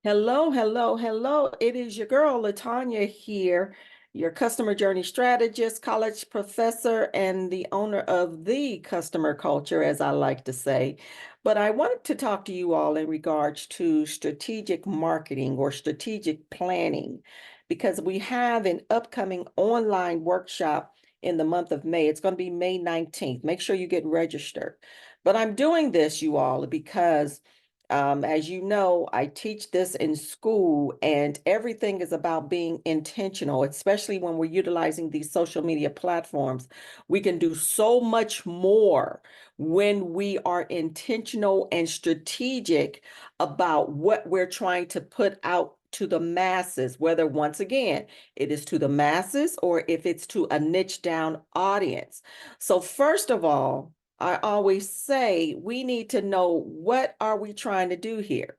Hello, hello, hello. It is your girl, Latanya here, your customer journey strategist, college professor, and the owner of the customer culture, as I like to say. But I wanted to talk to you all in regards to strategic marketing or strategic planning, because we have an upcoming online workshop in the month of May. It's going to be May 19th. Make sure you get registered. But I'm doing this, you all, because as you know, I teach this in school, and everything is about being intentional, especially when we're utilizing these social media platforms. We can do so much more when we are intentional and strategic about what we're trying to put out to the masses, whether once again, it is to the masses or if it's to a niche down audience. So, first of all, I always say we need to know, what are we trying to do here?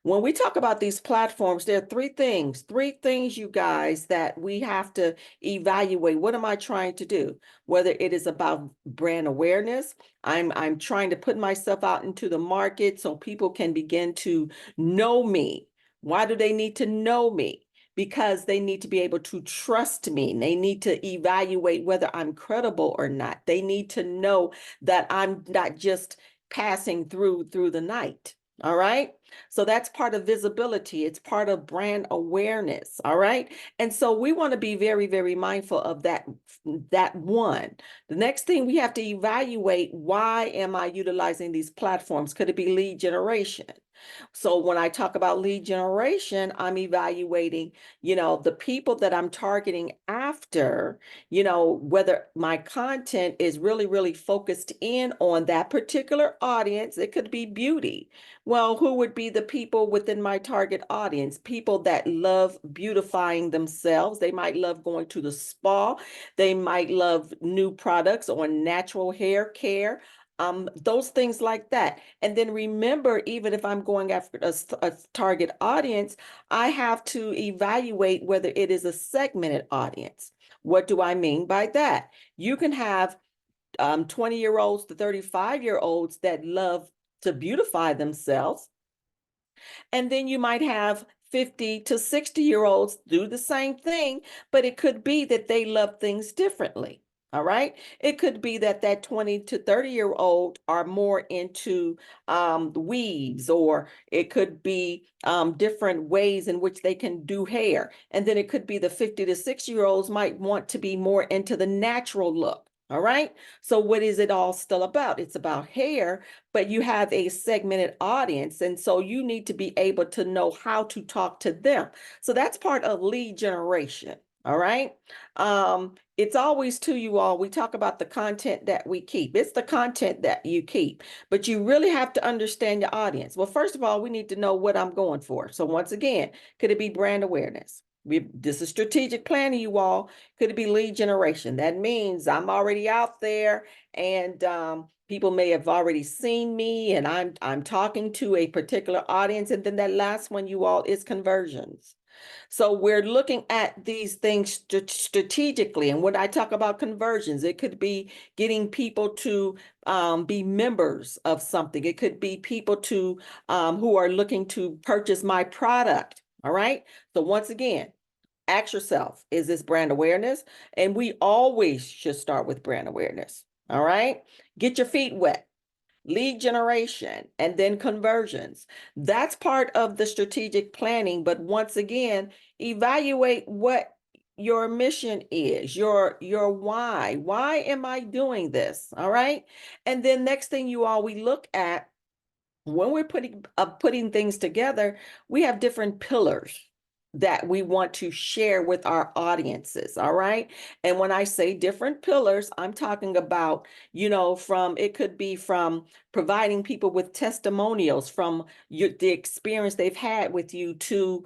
When we talk about these platforms, there are three things, you guys, that we have to evaluate. What am I trying to do? Whether it is about brand awareness, I'm trying to put myself out into the market so people can begin to know me. Why do they need to know me? Because they need to be able to trust me. They need to evaluate whether I'm credible or not. They need to know that I'm not just passing through the night. All right. So that's part of visibility. It's part of brand awareness. All right. And so we want to be very, very mindful of that one. The next thing, we have to evaluate, why am I utilizing these platforms? Could it be lead generation? So when I talk about lead generation, I'm evaluating, the people that I'm targeting after, whether my content is really, really focused in on that particular audience. It could be beauty. Well, who would be the people within my target audience? People that love beautifying themselves. They might love going to the spa. They might love new products or natural hair care. Those things like that. And then remember, even if I'm going after a target audience, I have to evaluate whether it is a segmented audience. What do I mean by that? You can have 20-year-olds to 35-year-olds that love to beautify themselves. And then you might have 50 to 60-year-olds do the same thing, but it could be that they love things differently. All right. It could be that 20 to 30-year-old are more into weaves, or it could be different ways in which they can do hair. And then it could be the 50 to 60-year-olds might want to be more into the natural look. All right. So what is it all still about? It's about hair, but you have a segmented audience. And so you need to be able to know how to talk to them. So that's part of lead generation. All right. It's always to you all. We talk about the content that we keep. It's the content that you keep, but you really have to understand your audience. Well, first of all, we need to know what I'm going for. So once again, could it be brand awareness? This is strategic planning, you all. Could it be lead generation? That means I'm already out there, and people may have already seen me, and I'm talking to a particular audience. And then that last one, you all, is conversions. So we're looking at these things strategically. And when I talk about conversions, it could be getting people to be members of something. It could be people to who are looking to purchase my product. All right. So once again, ask yourself, is this brand awareness? And we always should start with brand awareness. All right. Get your feet wet. Lead generation, and then conversions. That's part of the strategic planning. But once again, evaluate what your mission is, your why. Why am I doing this? All right. And then next thing, you all, we look at, when we're putting things together, we have different pillars that we want to share with our audiences. All right. And when I say different pillars, I'm talking about, from, it could be from providing people with testimonials from the experience they've had with you, to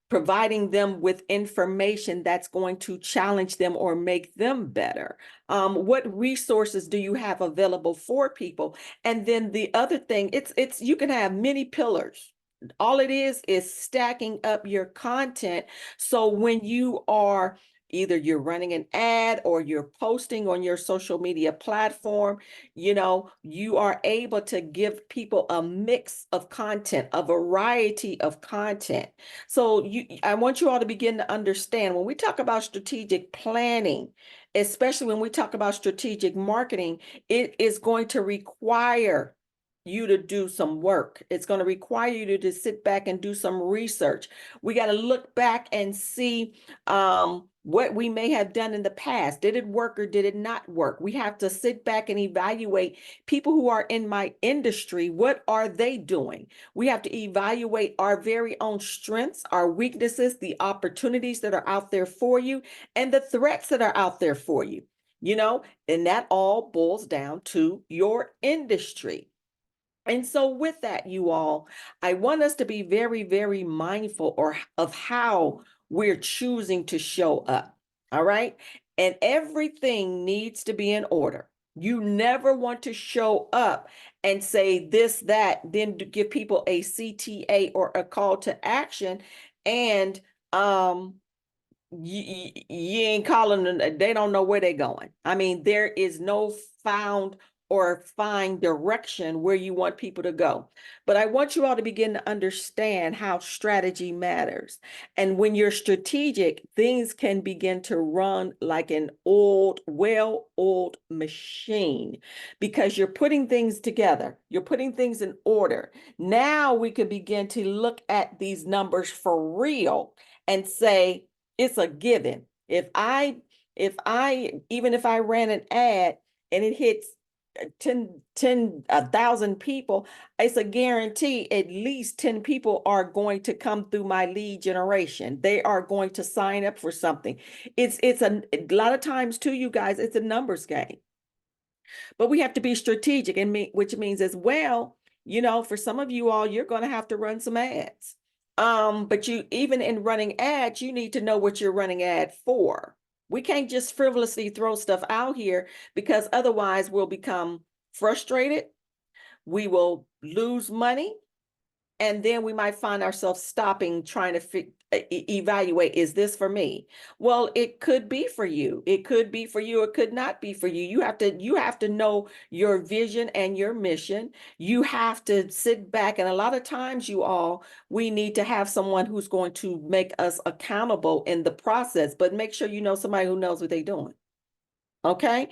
providing them with information that's going to challenge them or make them better. What resources do you have available for people? And then the other thing, it's you can have many pillars. All it is stacking up your content. So when you are either you're running an ad or you're posting on your social media platform, you are able to give people a mix of content, a variety of content. So I want you all to begin to understand when we talk about strategic planning, especially when we talk about strategic marketing, it is going to require you to do some work. It's going to require you to sit back and do some research. We got to look back and see what we may have done in the past. Did it work or did it not work? We have to sit back and evaluate people who are in my industry. What are they doing? We have to evaluate our very own strengths, our weaknesses, the opportunities that are out there for you, and the threats that are out there for you. And that all boils down to your industry. And so with that, you all, I want us to be very, very mindful of how we're choosing to show up. All right. And everything needs to be in order. You never want to show up and say this, that, then to give people a CTA or a call to action. And you ain't calling them, they don't know where they're going. I mean, there is no found or find direction where you want people to go. But I want you all to begin to understand how strategy matters. And when you're strategic, things can begin to run like an well-oiled machine because you're putting things together. You're putting things in order. Now we can begin to look at these numbers for real and say, it's a given. Even if I ran an ad and it hits 1,000 people, it's a guarantee at least 10 people are going to come through my lead generation. They are going to sign up for something. It's a lot of times too, you guys, it's a numbers game. But we have to be strategic, which means as well, for some of you all, you're going to have to run some ads. But even in running ads, you need to know what you're running ad for. We can't just frivolously throw stuff out here because otherwise we'll become frustrated. We will lose money. And then we might find ourselves stopping, trying to evaluate, is this for me? Well, it could be for you. It could be for you. It could not be for you. You have to know your vision and your mission. You have to sit back. And a lot of times we need to have someone who's going to make us accountable in the process, but make sure you know somebody who knows what they're doing. Okay.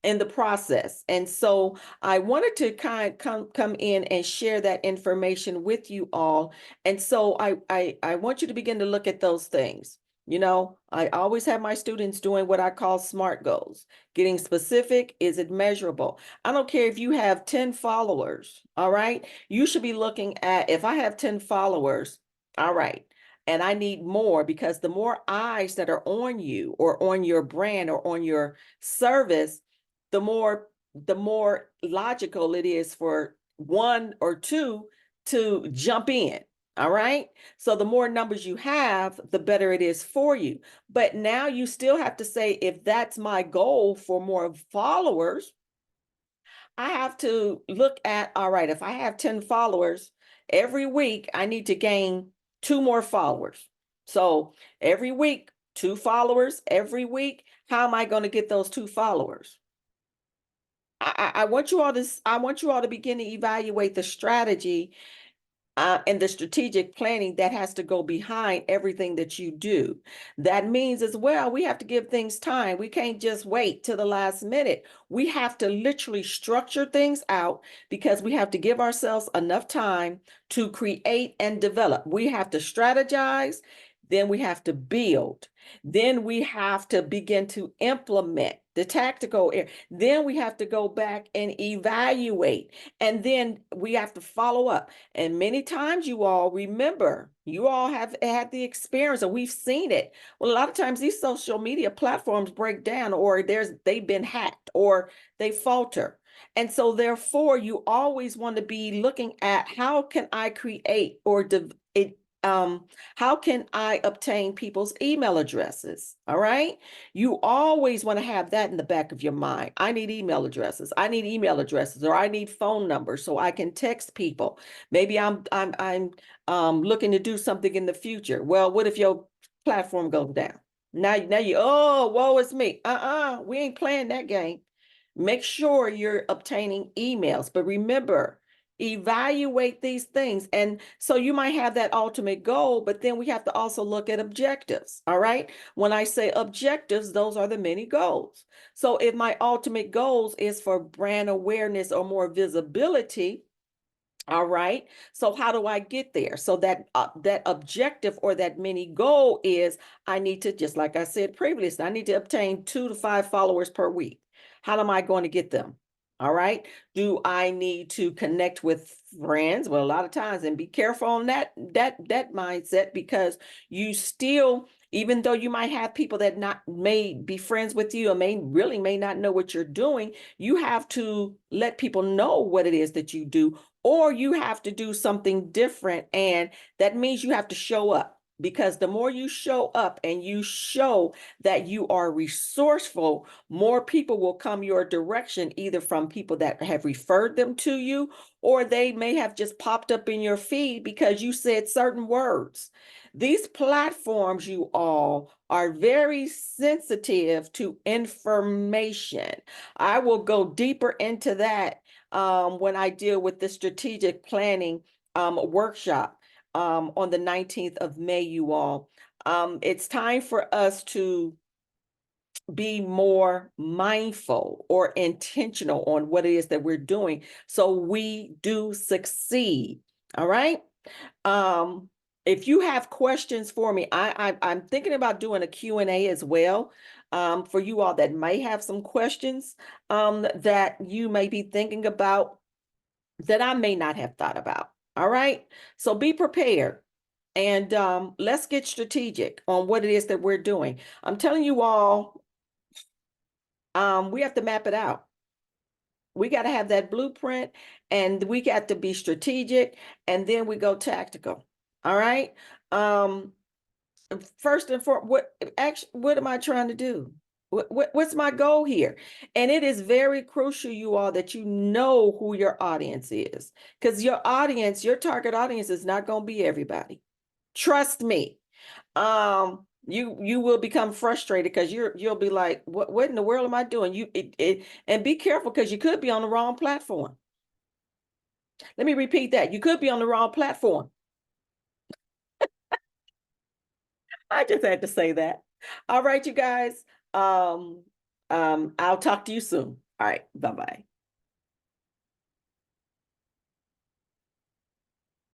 In the process. And so I wanted to kind of come in and share that information with you all. And so I want you to begin to look at those things. I always have my students doing what I call SMART goals. Getting specific, is it measurable? I don't care if you have 10 followers, all right? You should be looking at, if I have 10 followers, all right, and I need more, because the more eyes that are on you or on your brand or on your service, the more logical it is for one or two to jump in. All right. So the more numbers you have, the better it is for you. But now you still have to say, if that's my goal for more followers, I have to look at, all right, if I have 10 followers every week, I need to gain 2 more followers. So every week, 2 followers every week. How am I going to get those 2 followers? I want you all to begin to evaluate the strategy and the strategic planning that has to go behind everything that you do. That means as well, we have to give things time. We can't just wait till the last minute. We have to literally structure things out because we have to give ourselves enough time to create and develop. We have to strategize, then we have to build. Then we have to begin to implement the tactical area. Then we have to go back and evaluate. And then we have to follow up. And many times you all remember, you all have had the experience, or we've seen it. Well, a lot of times these social media platforms break down, or they've been hacked, or they falter. And so therefore, you always want to be looking at, how can I create how can I obtain people's email addresses? All right. You always want to have that in the back of your mind. I need email addresses. I need email addresses, or I need phone numbers so I can text people. Maybe I'm looking to do something in the future. Well, what if your platform goes down? Now you, oh, woe is me. We ain't playing that game. Make sure you're obtaining emails, but remember, evaluate these things. And so you might have that ultimate goal, but then we have to also look at objectives. All right. When I say objectives, those are the many goals. So if my ultimate goals is for brand awareness or more visibility, all right. So how do I get there? So that objective or that mini goal is I need to, just like I said previously, I need to obtain 2 to 5 followers per week. How am I going to get them? All right. Do I need to connect with friends? Well, a lot of times, and be careful on that mindset, because you still, even though you might have people that not may be friends with you or may not know what you're doing, you have to let people know what it is that you do, or you have to do something different. And that means you have to show up, because the more you show up and you show that you are resourceful, more people will come your direction, either from people that have referred them to you, or they may have just popped up in your feed because you said certain words. These platforms, you all, are very sensitive to information. I will go deeper into that when I deal with the strategic planning workshop on the 19th of May, you all. It's time for us to be more mindful or intentional on what it is that we're doing so we do succeed. All right. Um, if you have questions for me, I'm thinking about doing a Q&A as well, for you all that may have some questions that you may be thinking about that I may not have thought about. All right. So be prepared, and let's get strategic on what it is that we're doing. I'm telling you all, we have to map it out. We got to have that blueprint, and we got to be strategic, and then we go tactical. All right. Um, First and foremost, what am I trying to do? What's my goal here? And it is very crucial, you all, that you know who your audience is, because your audience, your target audience, is not going to be everybody. Trust me. You will become frustrated because you'll be like, what in the world am I doing? And be careful, because you could be on the wrong platform. Let me repeat that. You could be on the wrong platform. I just had to say that. All right, you guys. I'll talk to you soon. All right, bye-bye.